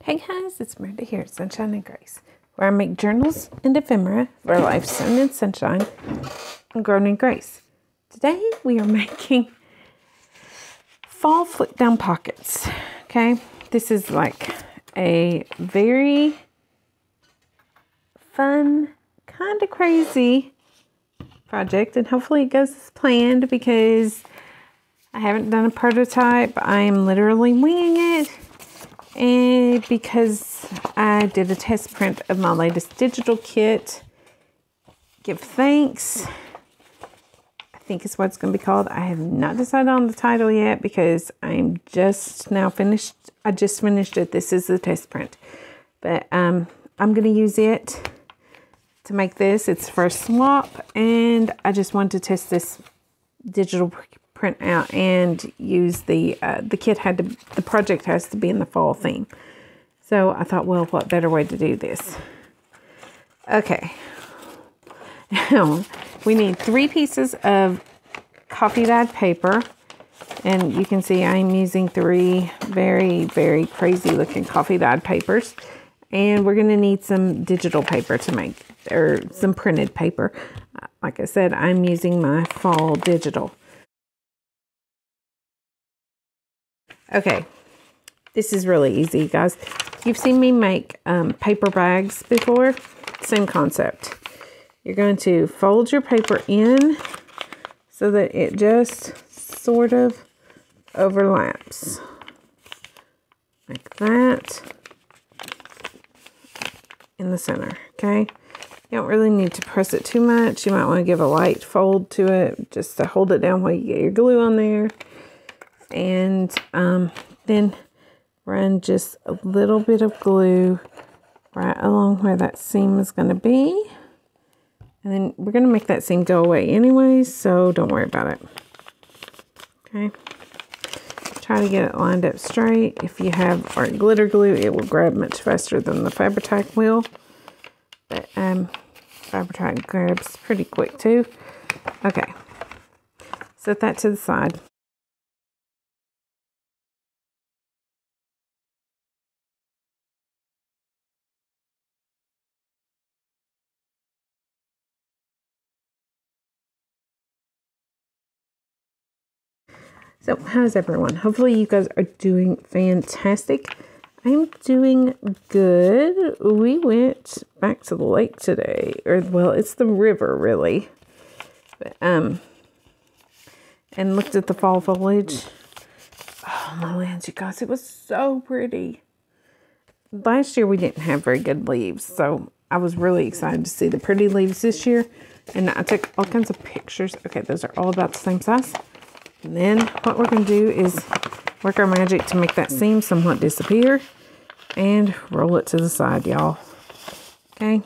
Hey guys, it's Miranda here at Sunshine and Grace, where I make journals and ephemera for life sun and sunshine and grown in grace. Today we are making fall flip down pockets. Okay, this is like a very fun, kind of crazy project, and hopefully it goes as planned because I haven't done a prototype. I am literally winging it. And because I did a test print of my latest digital kit, Give Thanks, I think is what it's going to be called. I have not decided on the title yet because I'm just now finished. I just finished it. This is the test print. But I'm going to use it to make this. It's for a swap, and I just want to test this digital print out and use the kit the project has to be in the fall theme. So I thought, well, what better way to do this? Okay. Now, we need 3 pieces of coffee dyed paper, and you can see I'm using 3 very, very crazy looking coffee dyed papers, and we're going to need some digital paper to make, or some printed paper. Like I said, I'm using my fall digital. Okay, this is really easy, guys. You've seen me make paper bags before. Same concept. You're going to fold your paper in so that it just sort of overlaps. Like that. In the center, okay? You don't really need to press it too much. You might want to give a light fold to it just to hold it down while you get your glue on there. And then run just a little bit of glue right along where that seam is going to be. And then we're going to make that seam go away anyways, so don't worry about it. Okay. Try to get it lined up straight. If you have our glitter glue, it will grab much faster than the Fabri-Tac will. But Fabri-Tac grabs pretty quick too. Okay. Set that to the side. So, how's everyone? Hopefully you guys are doing fantastic. I'm doing good. We went back to the lake today. Or, well, it's the river, really. But, and looked at the fall foliage. Oh, my lands, you guys. It was so pretty. Last year we didn't have very good leaves. So, I was really excited to see the pretty leaves this year. And I took all kinds of pictures. Okay, those are all about the same size. And then what we're going to do is work our magic to make that seam somewhat disappear and roll it to the side, y'all. Okay?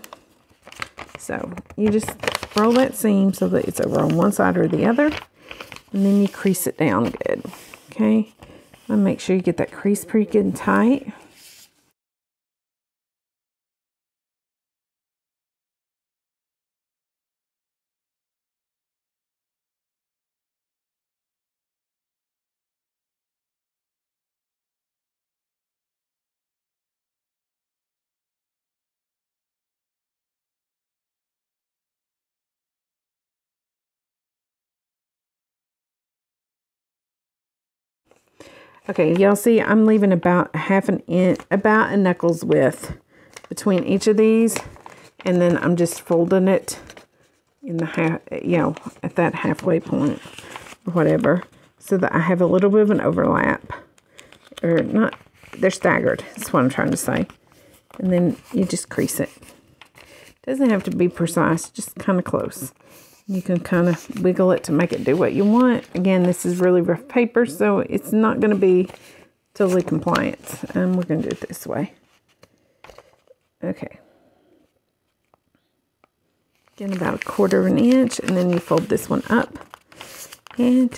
So you just roll that seam so that it's over on one side or the other, and then you crease it down good. Okay? And make sure you get that crease pretty good and tight. Okay, y'all see I'm leaving about half an inch, about a knuckles width between each of these, and then I'm just folding it in the half, you know, at that halfway point or whatever, so that I have a little bit of an overlap, or not. They're staggered. That's what I'm trying to say. And then you just crease it. Doesn't have to be precise, just kind of close. You can kind of wiggle it to make it do what you want. Again, this is really rough paper, so it's not going to be totally compliant. And we're going to do it this way. Okay. Again, about 1/4 of an inch, and then you fold this one up. And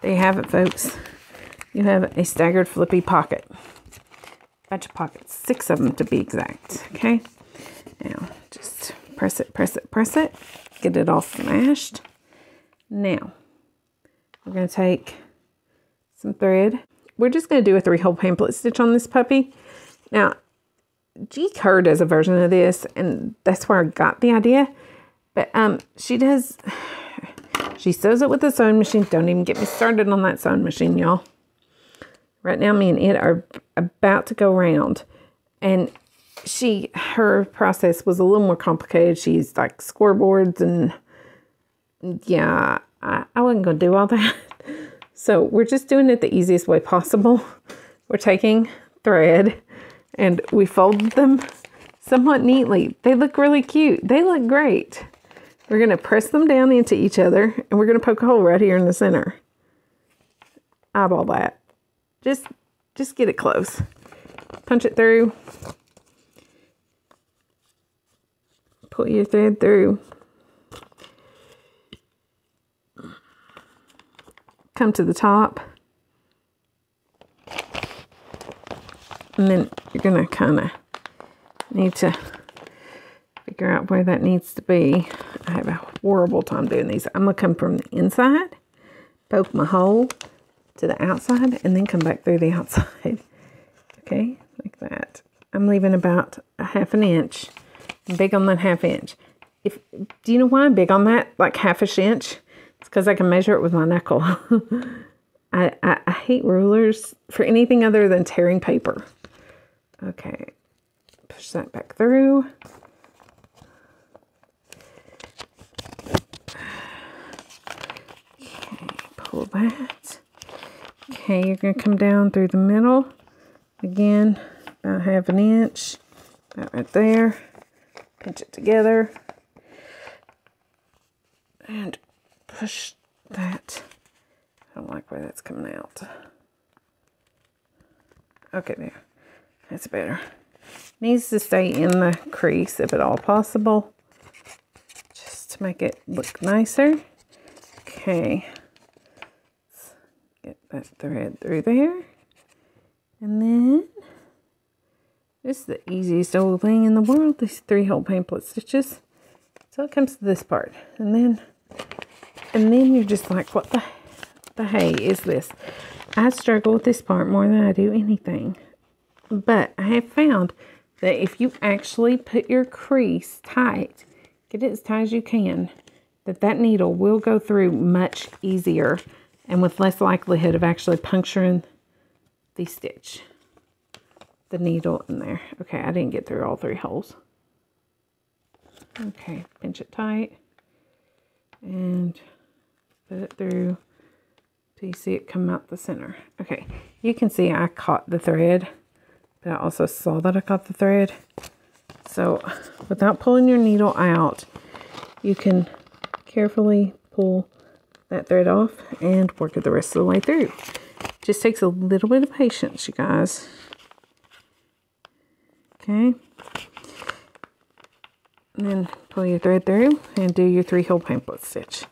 there you have it, folks. You have a staggered flippy pocket. Bunch of pockets, 6 of them to be exact. Okay. Now, just press it, press it, press it. Get it all smashed. Now, we're going to take some thread. We're just going to do a 3-hole pamphlet stitch on this puppy. Now, G. Kerr does a version of this, and that's where I got the idea. But she sews it with a sewing machine. Don't even get me started on that sewing machine, y'all. Right now, me and it are about to go round. And her process was a little more complicated. She used like scoreboards, and yeah, I wasn't going to do all that. So we're just doing it the easiest way possible. We're taking thread and we folded them somewhat neatly. They look really cute. They look great. We're going to press them down into each other, and we're going to poke a hole right here in the center. Eyeball that. Just get it close. Punch it through. Pull your thread through. Come to the top. And then you're going to kind of need to figure out where that needs to be. I have a horrible time doing these. I'm going to come from the inside, poke my hole to the outside, and then come back through the outside. Okay, like that. I'm leaving about a 1/2 inch. I'm big on that 1/2 inch. Do you know why I'm big on that? Like 1/2 inch? It's because I can measure it with my knuckle. I hate rulers for anything other than tearing paper. Okay, push that back through. Okay, pull that. Okay, you're going to come down through the middle. Again, about 1/2 inch. About right there. Pinch it together. And push that. I don't like where that's coming out. Okay, there. That's better. Needs to stay in the crease if at all possible, just to make it look nicer. Okay. Let's get that thread through there. And then, this is the easiest old thing in the world, these 3-hole pamphlet stitches. So it comes to this part. And then you're just like, what the hey is this? I struggle with this part more than I do anything. But I have found that if you actually put your crease tight, get it as tight as you can, that needle will go through much easier and with less likelihood of actually puncturing the stitch. The needle in there. Okay, I didn't get through all 3 holes. Okay, pinch it tight and put it through till you see it come out the center. Okay, you can see I caught the thread, but I also saw that I caught the thread. So without pulling your needle out, you can carefully pull that thread off and work it the rest of the way through. Just takes a little bit of patience, you guys. Okay. And then pull your thread through and do your 3-hole pamphlet stitch.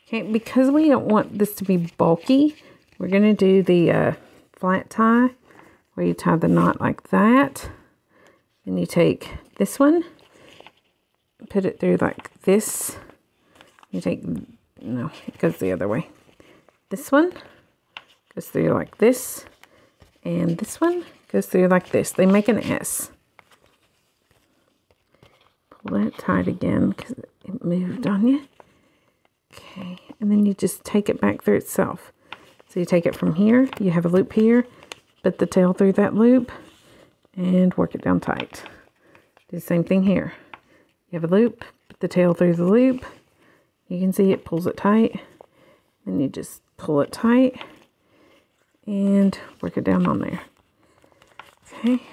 Okay, because we don't want this to be bulky, we're going to do the flat tie, where you tie the knot like that. And you take this one, put it through like this. You take, no, it goes the other way. This one goes through like this, and this one goes through like this. They make an S. Pull that tight again because it moved on you. Okay, and then you just take it back through itself. So you take it from here, you have a loop here, put the tail through that loop, and work it down tight. Do the same thing here. You have a loop, put the tail through the loop. You can see it pulls it tight. Then you just pull it tight and work it down on there. Okay.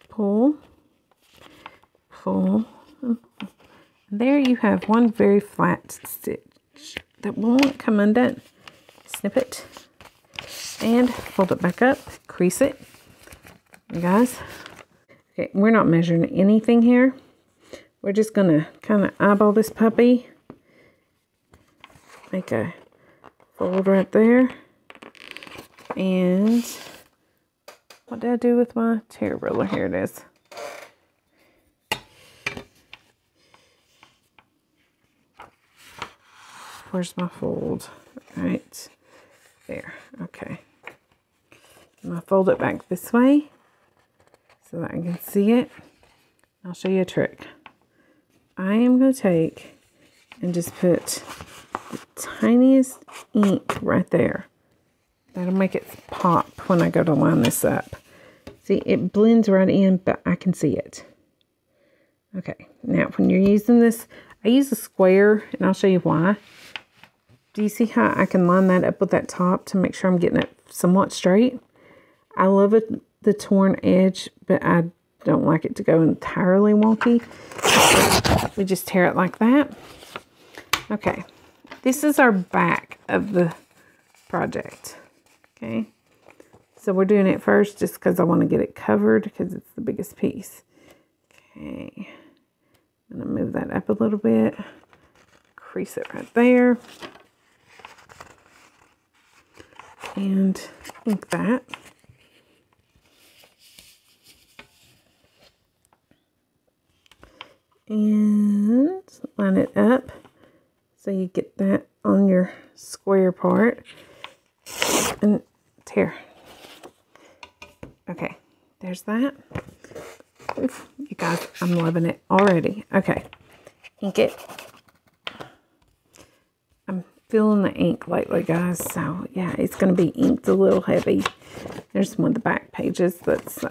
Pull. Pull. There you have one very flat stitch that won't come undone. Snip it and fold it back up, crease it. You guys, okay, we're not measuring anything here. We're just gonna kind of eyeball this puppy. Make a fold right there. And what did I do with my tear ruler? Here it is. Where's my fold? Right there. Okay. I'm going to fold it back this way so that I can see it. I'll show you a trick. I am going to take and just put the tiniest ink right there. That'll make it pop when I go to line this up. See, it blends right in, but I can see it. Okay, now when you're using this, I use a square, and I'll show you why. Do you see how I can line that up with that top to make sure I'm getting it somewhat straight? I love it, the torn edge, but I don't like it to go entirely wonky. So we just tear it like that. Okay, this is our back of the project. Okay, so we're doing it first just because I want to get it covered because it's the biggest piece. Okay, I'm going to move that up a little bit, crease it right there, and ink that. And line it up so you get that on your square part and tear. Okay, there's that. Oof, you guys, I'm loving it already. Okay, ink it. I'm feeling the ink lately, guys, so yeah, it's going to be inked a little heavy. There's one of the back pages that's,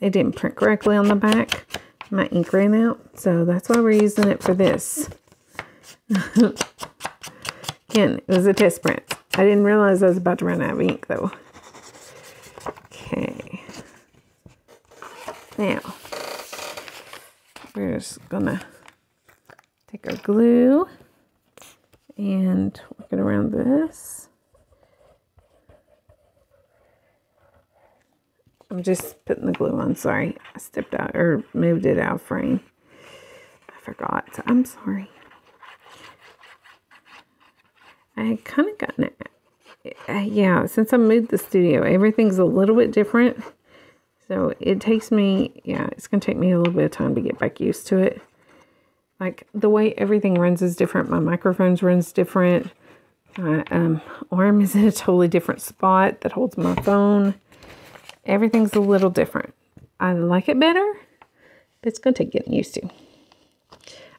it didn't print correctly on the back. My ink ran out, so that's why we're using it for this. Again, it was a test print. I didn't realize I was about to run out of ink, though. Okay. Now, we're just gonna take our glue and work it around this. I'm just putting the glue on. Sorry, I stepped out or moved it out of frame. I forgot. I'm sorry. I had kind of gotten it. Yeah, since I moved the studio, everything's a little bit different. So it takes me, yeah, it's going to take me a little bit of time to get back used to it. Like the way everything runs is different. My microphones runs different. My arm is in a totally different spot that holds my phone. Everything's a little different. I like it better, but it's going to take getting used to.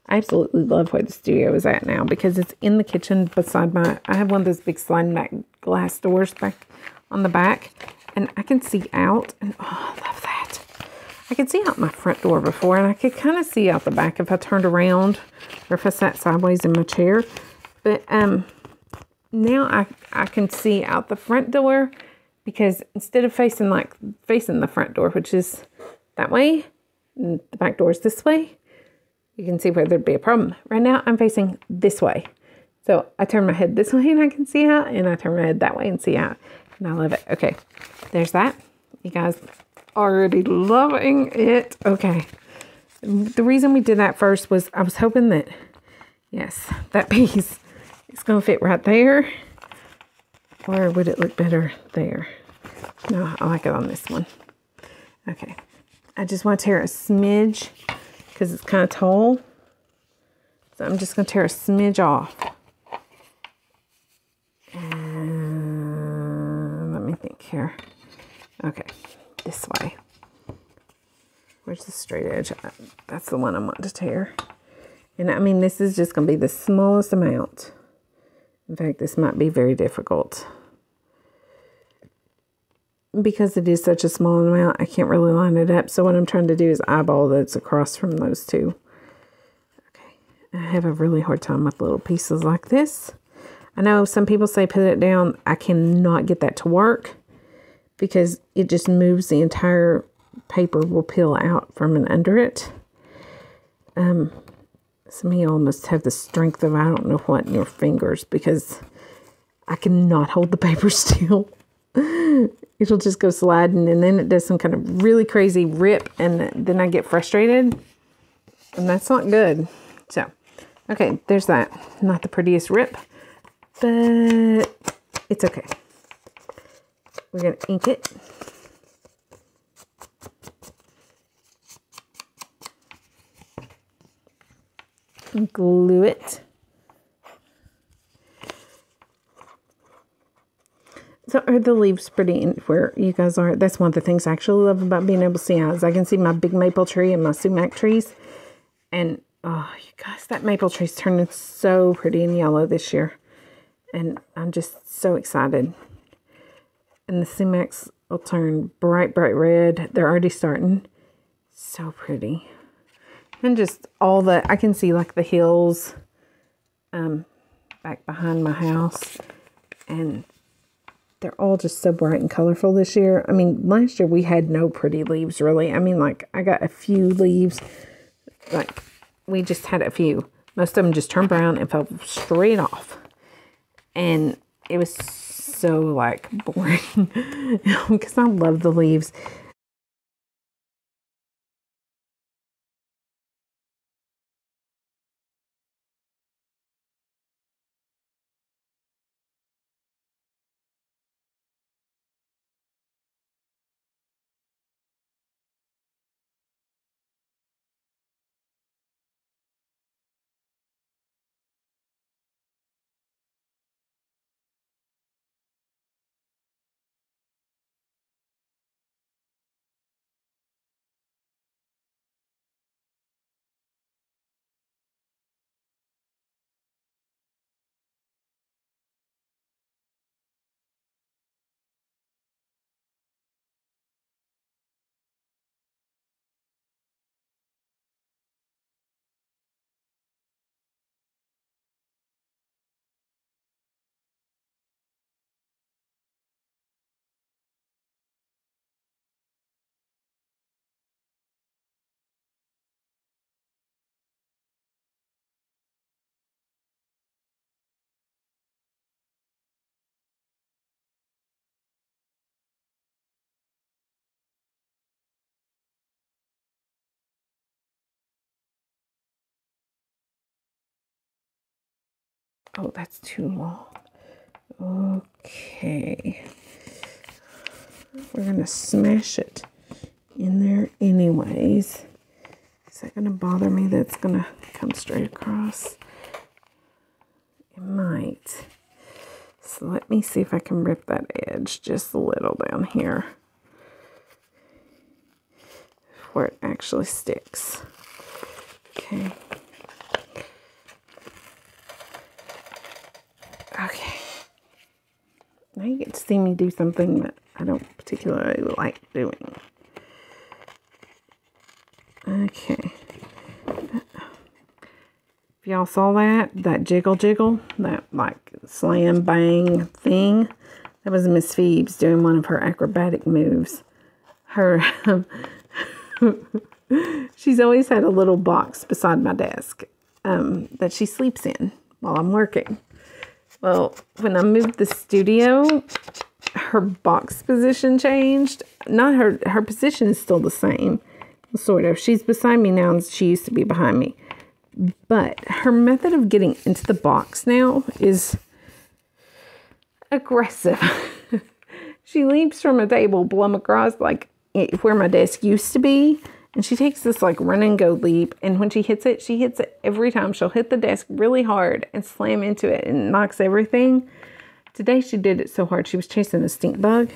I absolutely love where the studio is at now because it's in the kitchen beside my, I have one of those big sliding back glass doors back on the back, and I can see out, and oh, I love that. I could see out my front door before, and I could kind of see out the back if I turned around or if I sat sideways in my chair. But now I can see out the front door, because instead of facing the front door, which is that way, and the back door is this way, you can see where there'd be a problem. Right now, I'm facing this way. So I turn my head this way and I can see out, and I turn my head that way and see out. And I love it. Okay, there's that. You guys already loving it. Okay. The reason we did that first was I was hoping that, yes, that piece is going to fit right there. Or would it look better there? No, I like it on this one. Okay. I just want to tear a smidge because it's kind of tall. So I'm just going to tear a smidge off. And let me think here. Okay. This way. Where's the straight edge? That's the one I want to tear. And I mean, this is just going to be the smallest amount. In fact, this might be very difficult. Because it is such a small amount, I can't really line it up. So what I'm trying to do is eyeball that's across from those two. Okay. I have a really hard time with little pieces like this. I know some people say put it down. I cannot get that to work because it just moves. The entire paper will peel out from and under it. Some of you almost have the strength of I don't know what in your fingers because I cannot hold the paper still. It'll just go sliding, and then it does some kind of really crazy rip, and then I get frustrated, and that's not good. So, okay, there's that. Not the prettiest rip, but it's okay. We're going to ink it. Glue it. So are the leaves pretty where you guys are? That's one of the things I actually love about being able to see eyes. I can see my big maple tree and my sumac trees. And, oh, you guys, that maple tree's turning so pretty and yellow this year. And I'm just so excited. And the sumacs will turn bright, bright red. They're already starting. So pretty. And just all the, I can see like the hills back behind my house. And they're all just so bright and colorful this year. I mean, last year we had no pretty leaves, really. I mean, like, I got a few leaves. Like, we just had a few. Most of them just turned brown and fell straight off. And it was so, like, boring. Because I love the leaves. Oh, that's too long. Okay. We're going to smash it in there anyways. Is that going to bother me? That's going to come straight across. It might. So let me see if I can rip that edge just a little down here where it actually sticks. Okay. Okay. Now you get to see me do something that I don't particularly like doing. Okay. If y'all saw that jiggle, that like slam bang thing, that was Miss Phoebe's doing one of her acrobatic moves. Her, she's always had a little box beside my desk that she sleeps in while I'm working. Well, when I moved the studio, her box position changed. Not her position is still the same, sort of. She's beside me now, and she used to be behind me. But her method of getting into the box now is aggressive. She leaps from a table plumb across, like where my desk used to be. And she takes this like run and go leap. And when she hits it every time. She'll hit the desk really hard and slam into it and knocks everything. Today she did it so hard. She was chasing a stink bug.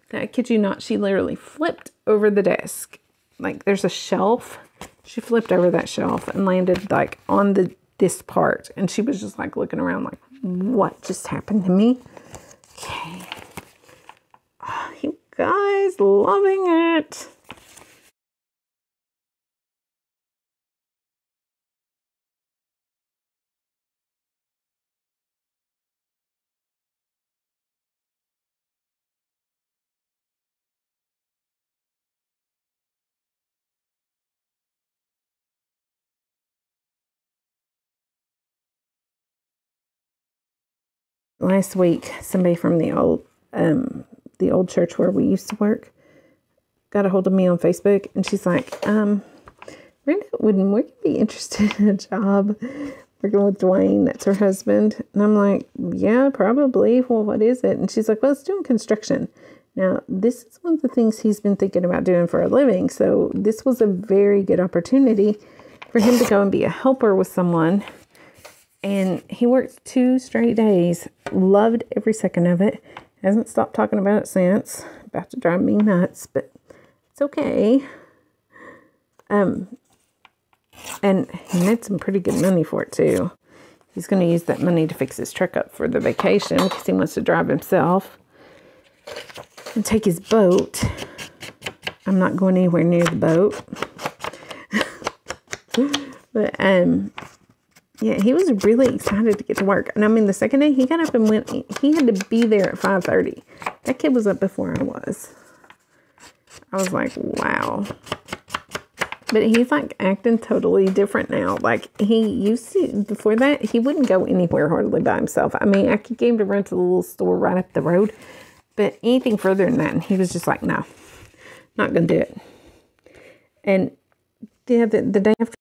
That, I kid you not, she literally flipped over the desk. Like there's a shelf. She flipped over that shelf and landed like on this part. And she was just like looking around like, what just happened to me? Okay. Oh, you guys, loving it. Last week, somebody from the old church where we used to work got a hold of me on Facebook, and she's like, Brenda, would we be interested in a job working with Dwayne? That's her husband. And I'm like, yeah, probably. Well, what is it? And she's like, well, it's doing construction. Now, this is one of the things he's been thinking about doing for a living. So this was a very good opportunity for him to go and be a helper with someone. And he worked 2 straight days, loved every second of it. Hasn't stopped talking about it since. About to drive me nuts, but it's okay. And he made some pretty good money for it too. He's going to use that money to fix his truck up for the vacation because he wants to drive himself and take his boat. I'm not going anywhere near the boat. But, yeah, he was really excited to get to work. And I mean, the second day he got up and went, he had to be there at 5:30. That kid was up before I was. I was like, wow. But he's like acting totally different now. Like he used to, before that, he wouldn't go anywhere hardly by himself. I mean, I could get him to run to the little store right up the road. But anything further than that, and he was just like, no, not going to do it. And yeah, the day after,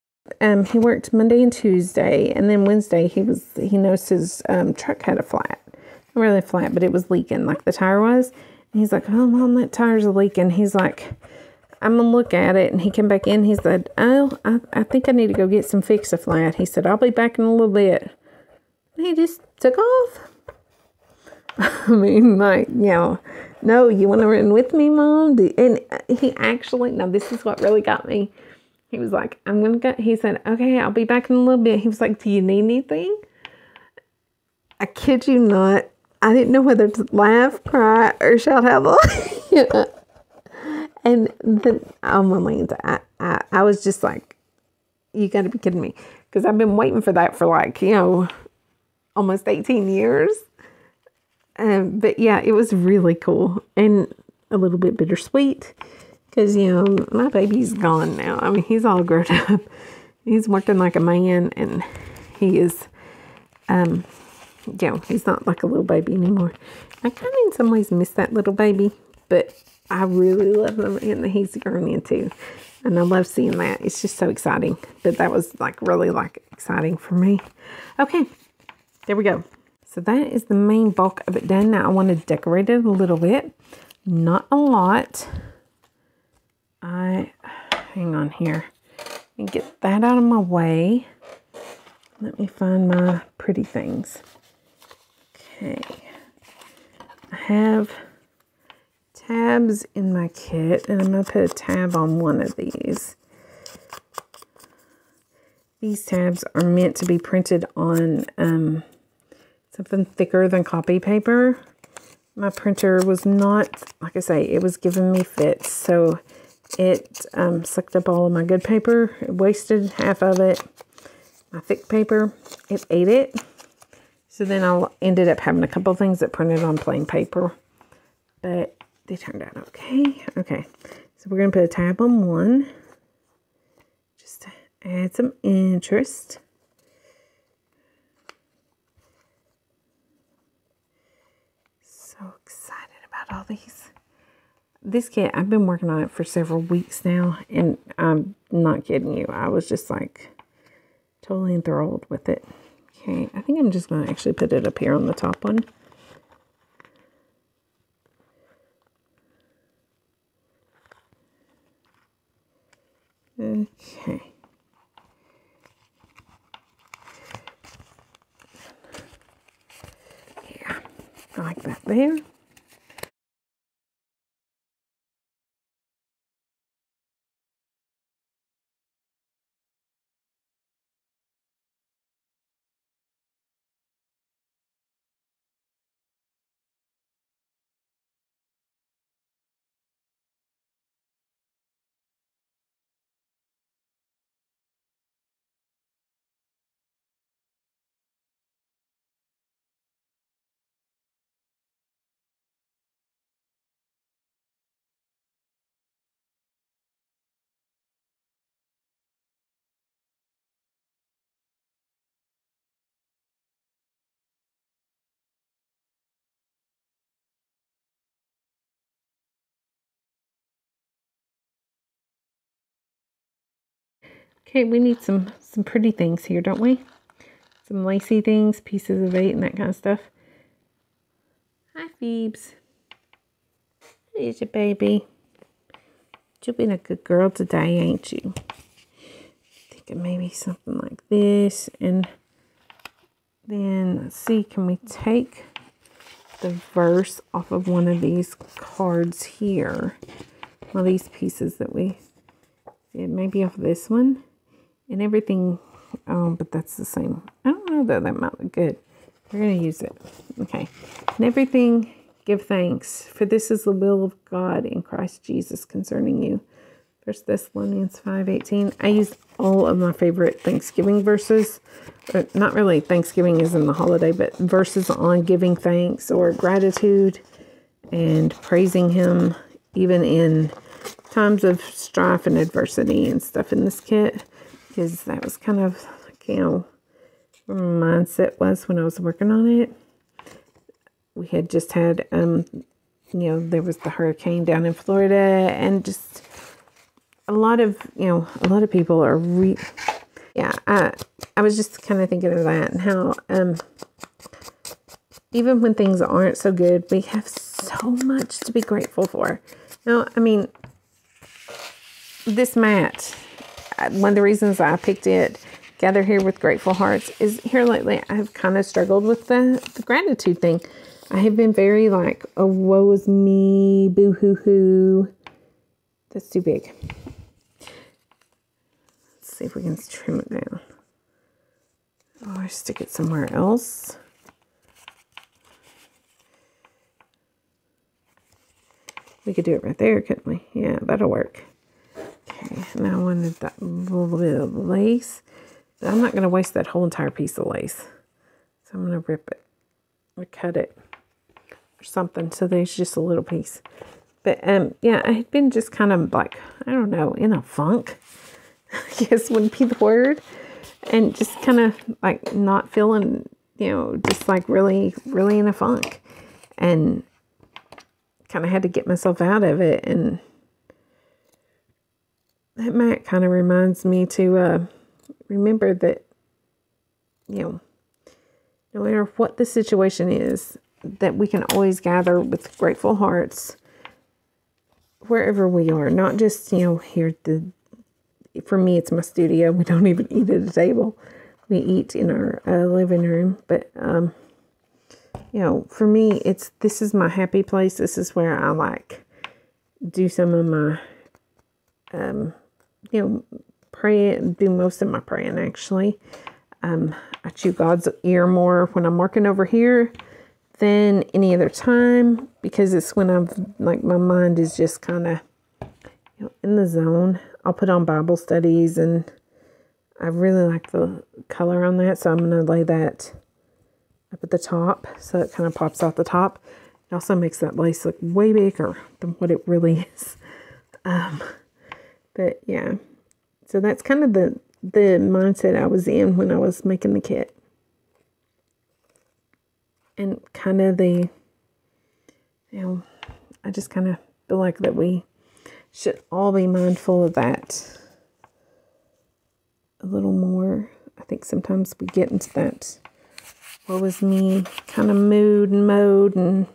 he worked Monday and Tuesday. And then Wednesday, he noticed his truck had a flat. Not really flat, but it was leaking like the tire was. And he's like, oh, Mom, that tire's leaking. He's like, I'm going to look at it. And he came back in. He said, oh, I think I need to go get some Fix-A-Flat. He said, I'll be back in a little bit. And he just took off. I mean, like, you know, no, you want to run with me, Mom? And he actually, now this is what really got me. He was like, I'm going to go. He said, okay, I'll be back in a little bit. He was like, do you need anything? I kid you not. I didn't know whether to laugh, cry, or shout hallelujah. And then, oh my land, I was just like, you got to be kidding me. Because I've been waiting for that for like, you know, almost 18 years. But yeah, it was really cool and a little bit bittersweet. Because, you know, my baby's gone now. I mean, he's all grown up. He's working like a man. And he is, you know, he's not like a little baby anymore. I kind of in some ways miss that little baby. But I really love the man that he's grown into. And I love seeing that. It's just so exciting. But that was like really like exciting for me. Okay, there we go. So that is the main bulk of it done. Now I want to decorate it a little bit. Not a lot. Hang on here. And get that out of my way. Let me find my pretty things. Okay. I have tabs in my kit, and I'm going to put a tab on one of these. These tabs are meant to be printed on something thicker than copy paper. My printer was not, like I say, it was giving me fits, so it sucked up all of my good paper. It wasted half of it. My thick paper, it ate it. So then I ended up having a couple of things that printed on plain paper, but they turned out okay. Okay, so we're going to put a tab on one, just to add some interest. So excited about all these. This kit, I've been working on it for several weeks now, and I'm not kidding you. I was just like totally enthralled with it. Okay, I think I'm just going to actually put it up here on the top one. Okay. Yeah, I like that there. Okay, we need some pretty things here, don't we? Some lacy things, pieces of 8 and that kind of stuff. Hi, Phoebes. There's your baby. You've been a good girl today, ain't you? Thinking maybe something like this. And then, let's see, can we take the verse off of one of these cards here. Well, these pieces that we did, maybe off this one. And everything, but that's the same. I don't know though, that might look good. We're going to use it. Okay. And everything, give thanks, for this is the will of God in Christ Jesus concerning you. 1 Thessalonians 5:18. I used all of my favorite Thanksgiving verses. Not really Thanksgiving is in the holiday, but verses on giving thanks or gratitude and praising Him, even in times of strife and adversity and stuff in this kit. Because that was kind of, where my mindset was when I was working on it. We had just had, there was the hurricane down in Florida, and just a lot of people are I was just kind of thinking of that, and how, even when things aren't so good, we have so much to be grateful for. Now, I mean, this mat, one of the reasons I picked it, Gather Here with Grateful Hearts, is here lately I've kind of struggled with the gratitude thing. I have been very like, oh, woe is me, boo hoo hoo. That's too big. Let's see if we can trim it down. Oh, I stick it somewhere else. We could do it right there, couldn't we? Yeah, that'll work. Okay, now I wanted that little bit of lace. But I'm not going to waste that whole entire piece of lace. So I'm going to rip it or cut it or something. So there's just a little piece. But yeah, I had been just kind of like, I don't know, in a funk, I guess would be the word. And just kind of like not feeling, just like really, really in a funk. And kind of had to get myself out of it. And that mat kind of reminds me to remember that, no matter what the situation is, that we can always gather with grateful hearts wherever we are. Not just, here at for me, it's my studio. We don't even eat at a table. We eat in our living room. But, for me, this is my happy place. This is where I like do some of my, pray, do most of my praying actually. I chew God's ear more when I'm working over here than any other time, because it's when I'm like, my mind is just kind of, in the zone. I'll put on Bible studies, and I really like the color on that. So I'm going to lay that up at the top, so it kind of pops out the top. It also makes that lace look way bigger than what it really is. But yeah, so that's kind of the mindset I was in when I was making the kit. And kind of I just kind of feel like that we should all be mindful of that a little more. I think sometimes we get into that woe is me kind of mood and mode, and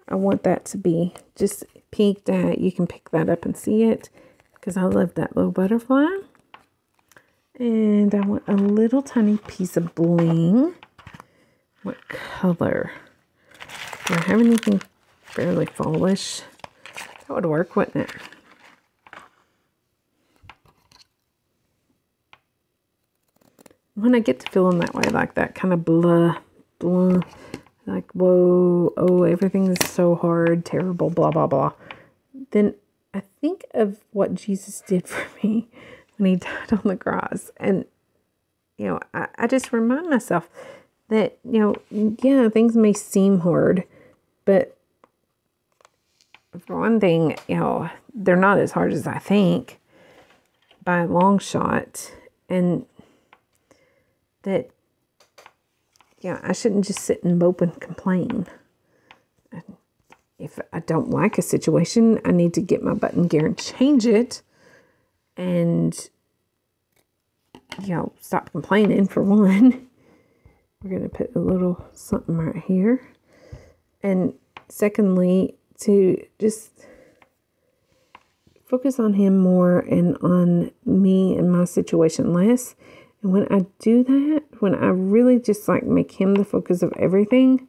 I want that to be just peeked at. You can pick that up and see it, because I love that little butterfly. And I want a little tiny piece of bling. What color? Do I have anything fairly fallish? That would work, wouldn't it? When I get to feeling that way, like that kind of blah, like, whoa, oh, everything is so hard, terrible, blah, blah, blah, then I think of what Jesus did for me when He died on the cross. And, I just remind myself that, yeah, things may seem hard, but for one thing, they're not as hard as I think by a long shot. And that, I shouldn't just sit and mope and complain. If I don't like a situation, I need to get my butt in gear and change it. And, stop complaining, for one. We're going to put a little something right here. And secondly, to just focus on Him more and on me and my situation less. And when I do that, when I really just like make Him the focus of everything,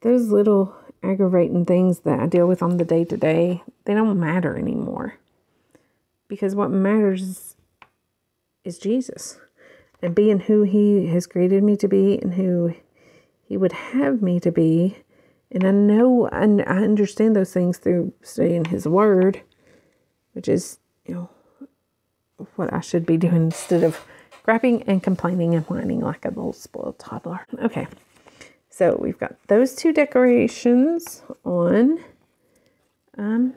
those little aggravating things that I deal with on the day-to-day, they don't matter anymore. Because what matters is Jesus and being who he has created me to be and who he would have me to be. And I know and I understand those things through studying his word, which is, what I should be doing instead of griping and complaining and whining like a little spoiled toddler. Okay, so we've got those two decorations on. I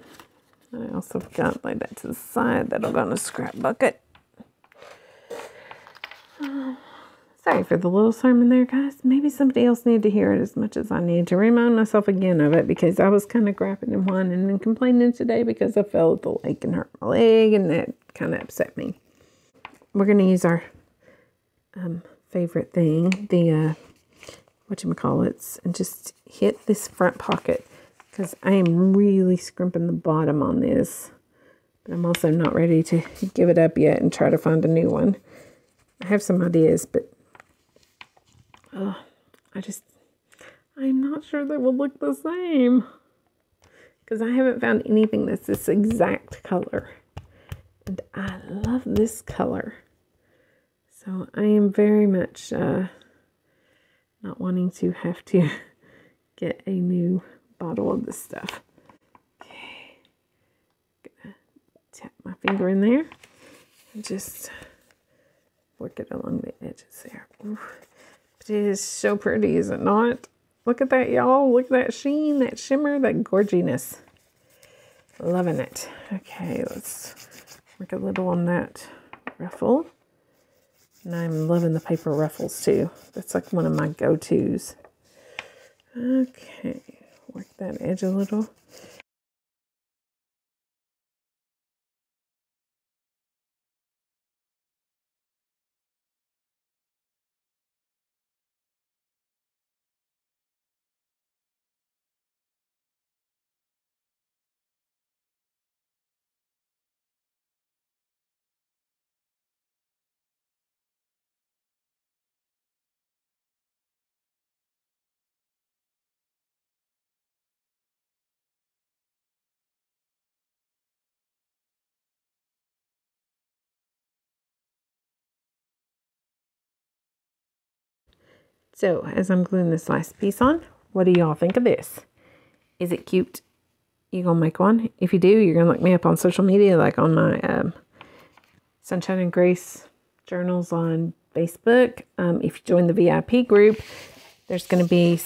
also got lay that to the side. That'll go in a scrap bucket. Sorry for the little sermon there, guys. Maybe somebody else needed to hear it as much as I need to remind myself again of it, because I was kind of griping and whining and complaining today because I fell at the lake and hurt my leg, and that kind of upset me. We're going to use our favorite thing, the whatchamacallits, and just hit this front pocket, because I am really scrimping the bottom on this, but I'm also not ready to give it up yet and try to find a new one. I have some ideas, but I'm not sure they will look the same, because I haven't found anything that's this exact color, and I love this color. So I am very much not wanting to have to get a new bottle of this stuff. Okay, gonna tap my finger in there and just work it along the edges there. Ooh. It is so pretty, is it not? Look at that, y'all. Look at that sheen, that shimmer, that gorginess. Loving it. Okay, let's work a little on that ruffle. And I'm loving the paper ruffles too. That's like one of my go-tos. Okay, work that edge a little. So, as I'm gluing this last piece on, what do y'all think of this? Is it cute? You gonna make one? If you do, you're gonna look me up on social media, like on my Sunshine and Grace journals on Facebook. If you join the VIP group, there's gonna be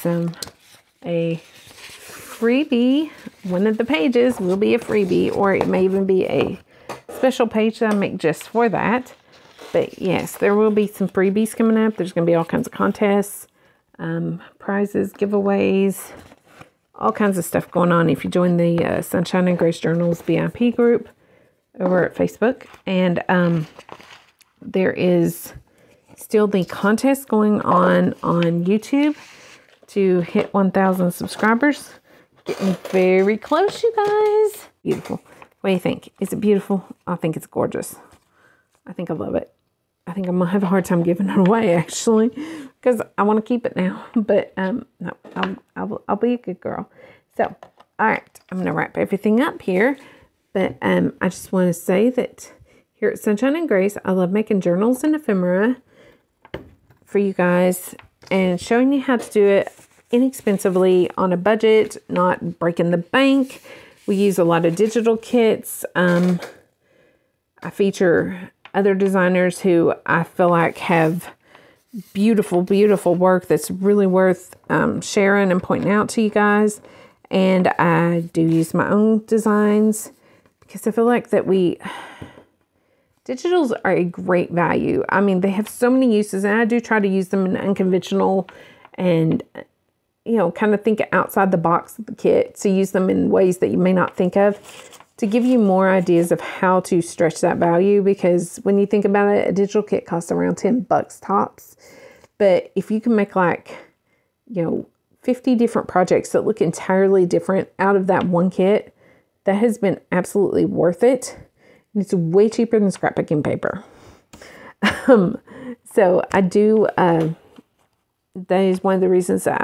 a freebie. One of the pages will be a freebie, or it may even be a special page that I make just for that. But yes, there will be some freebies coming up. There's going to be all kinds of contests, prizes, giveaways, all kinds of stuff going on if you join the Sunshine and Grace Journals VIP group over at Facebook. And there is still the contest going on YouTube to hit 1,000 subscribers. Getting very close, you guys. Beautiful. What do you think? Is it beautiful? I think it's gorgeous. I think I love it. I think I'm going to have a hard time giving it away, actually, because I want to keep it now. But no, I'll be a good girl. So, all right, I'm going to wrap everything up here. But I just want to say that here at Sunshine and Grace, I love making journals and ephemera for you guys and showing you how to do it inexpensively on a budget, not breaking the bank. We use a lot of digital kits. I feature other designers who I feel like have beautiful, beautiful work that's really worth sharing and pointing out to you guys. And I do use my own designs because I feel like that digitals are a great value. I mean, they have so many uses, and I do try to use them in unconventional and, kind of think outside the box of the kit to use them in ways that you may not think of, to give you more ideas of how to stretch that value. Because when you think about it, a digital kit costs around $10 tops. But if you can make 50 different projects that look entirely different out of that one kit, that has been absolutely worth it. And it's way cheaper than scrapbooking paper. So I do, that is one of the reasons that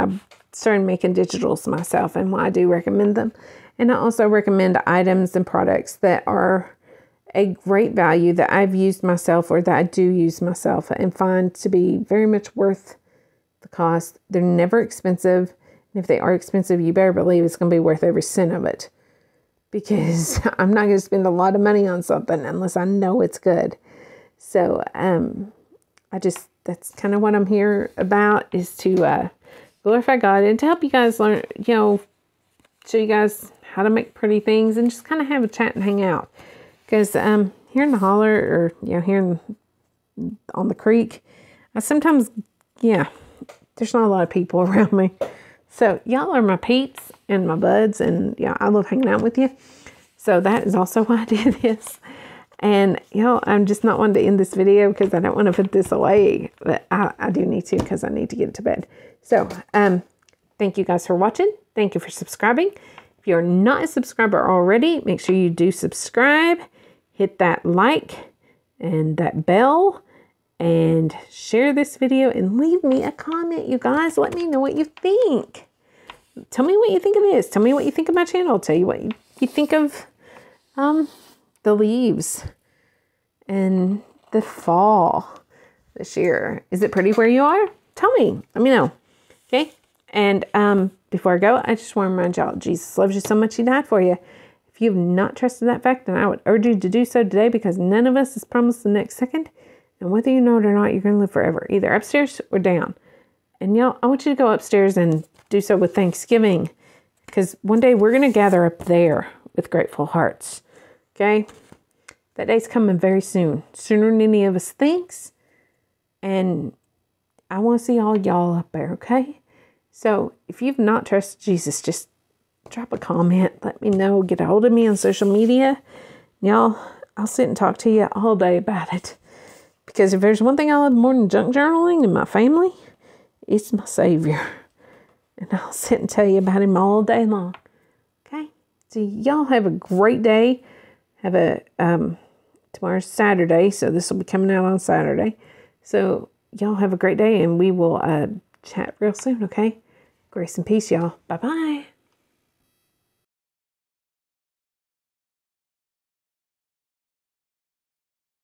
started making digitals myself and why I do recommend them. And I also recommend items and products that are a great value that I've used myself or that I do use myself and find to be very much worth the cost. They're never expensive. And if they are expensive, you better believe it's going to be worth every cent of it. Because I'm not going to spend a lot of money on something unless I know it's good. So, that's kind of what I'm here about, is to glorify God and to help you guys learn, show you guys how to make pretty things and just kind of have a chat and hang out. Because here in the holler, or, here on the creek, I sometimes, there's not a lot of people around me. So y'all are my peeps and my buds, and I love hanging out with you. So that is also why I did this. And I'm just not wanting to end this video because I don't want to put this away, but I do need to because I need to get it to bed. So thank you guys for watching. Thank you for subscribing. If you're not a subscriber already, make sure you do subscribe. Hit that like and that bell. And share this video and leave me a comment, you guys. Let me know what you think. Tell me what you think of this. Tell me what you think of my channel. Tell you what you think of the leaves and the fall this year. Is it pretty where you are? Tell me. Let me know. Okay? And before I go, I just want to remind y'all, Jesus loves you so much, he died for you. If you have not trusted that fact, then I would urge you to do so today, because none of us is promised the next second. And whether you know it or not, you're going to live forever, either upstairs or down. And I want you to go upstairs and do so with thanksgiving, because one day we're going to gather up there with grateful hearts. Okay? That day's coming very soon, sooner than any of us thinks. And I want to see all y'all up there, okay? So if you've not trusted Jesus, just drop a comment. Let me know. Get a hold of me on social media. Y'all, I'll sit and talk to you all day about it. Because if there's one thing I love more than junk journaling in my family, it's my Savior. And I'll sit and tell you about him all day long. Okay? So y'all have a great day. Have a, tomorrow's Saturday, so this will be coming out on Saturday. So y'all have a great day, and we will chat real soon, okay? Grace and peace, y'all. Bye-bye.